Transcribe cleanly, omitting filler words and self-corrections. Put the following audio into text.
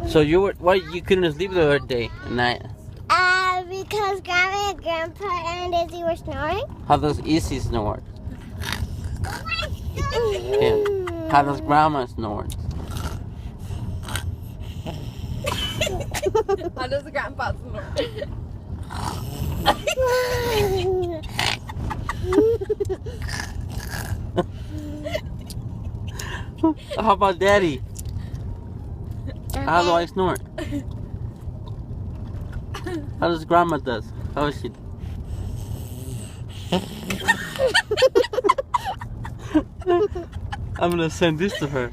So why you couldn't sleep the other day at night? Because Grandma and Grandpa and Izzy were snoring. How does Izzy snore? Okay. How does Grandma snore? How does Grandpa snore? How about Daddy? How do I snore? How does Grandma does? How is she? I'm gonna send this to her.